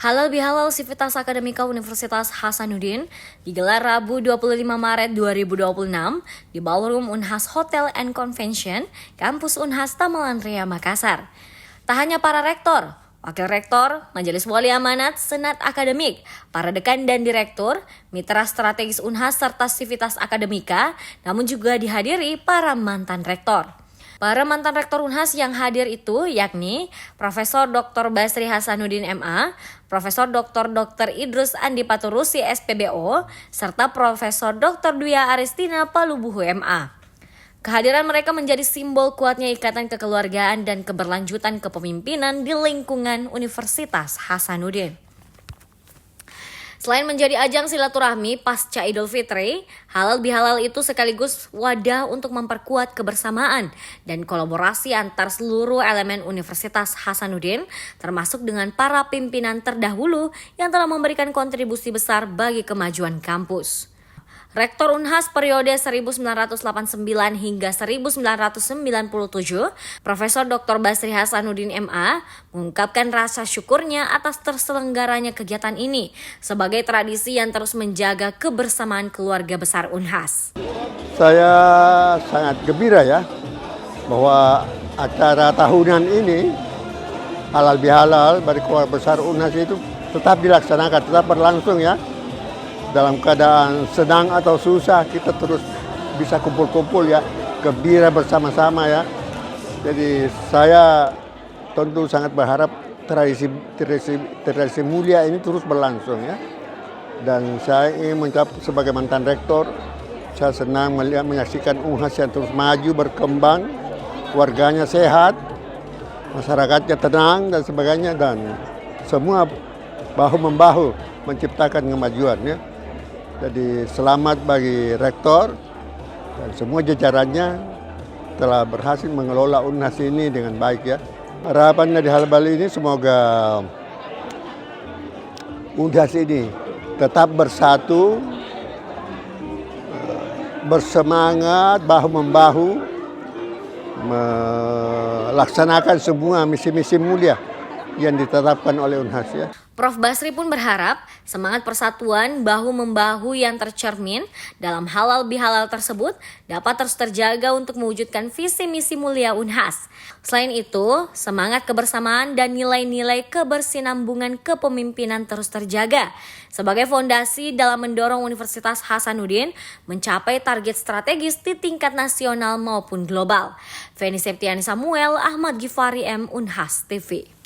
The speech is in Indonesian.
Halal bihalal Sivitas Akademika Universitas Hasanuddin digelar Rabu 25 Maret 2026 di Ballroom Unhas Hotel and Convention, Kampus Unhas Tamalan Raya, Makassar. Tak hanya para rektor, wakil rektor, majelis wali amanat, senat akademik, para dekan dan direktur, mitra strategis Unhas serta Sivitas Akademika, namun juga dihadiri para mantan rektor. Para mantan rektor Unhas yang hadir itu yakni Profesor Dr. Basri Hasanuddin MA, Profesor Dr. Idrus Andi Paturusi SPBO, serta Profesor Dr. Duya Aristina Palubuhu MA. Kehadiran mereka menjadi simbol kuatnya ikatan kekeluargaan dan keberlanjutan kepemimpinan di lingkungan Universitas Hasanuddin. Selain menjadi ajang silaturahmi pasca Idul Fitri, halal bihalal itu sekaligus wadah untuk memperkuat kebersamaan dan kolaborasi antar seluruh elemen Universitas Hasanuddin, termasuk dengan para pimpinan terdahulu yang telah memberikan kontribusi besar bagi kemajuan kampus. Rektor Unhas periode 1989 hingga 1997, Profesor Dr. Basri Hasanuddin MA, mengungkapkan rasa syukurnya atas terselenggaranya kegiatan ini sebagai tradisi yang terus menjaga kebersamaan keluarga besar Unhas. Saya sangat gembira ya bahwa acara tahunan ini halal bihalal bagi keluarga besar Unhas itu tetap dilaksanakan, tetap berlangsung ya. Dalam keadaan senang atau susah kita terus bisa kumpul-kumpul ya, gembira bersama-sama ya. Jadi saya tentu sangat berharap tradisi mulia ini terus berlangsung ya. Dan saya ingin mengucap sebagai mantan rektor, saya senang menyaksikan Unhas yang terus maju berkembang, warganya sehat, masyarakatnya tenang dan sebagainya, dan semua bahu-membahu menciptakan kemajuan ya. Jadi selamat bagi rektor dan semua jajarannya telah berhasil mengelola Unhas ini dengan baik ya. Harapannya di hal Bali ini semoga Unhas ini tetap bersatu, bersemangat, bahu-membahu, melaksanakan semua misi-misi mulia yang ditetapkan oleh Unhas ya. Prof. Basri pun berharap semangat persatuan bahu-membahu yang tercermin dalam halal bihalal tersebut dapat terus terjaga untuk mewujudkan visi misi mulia Unhas. Selain itu, semangat kebersamaan dan nilai-nilai kebersinambungan kepemimpinan terus terjaga sebagai fondasi dalam mendorong Universitas Hasanuddin mencapai target strategis di tingkat nasional maupun global. Feni Septiani Samuel, Ahmad Gifari M, Unhas TV.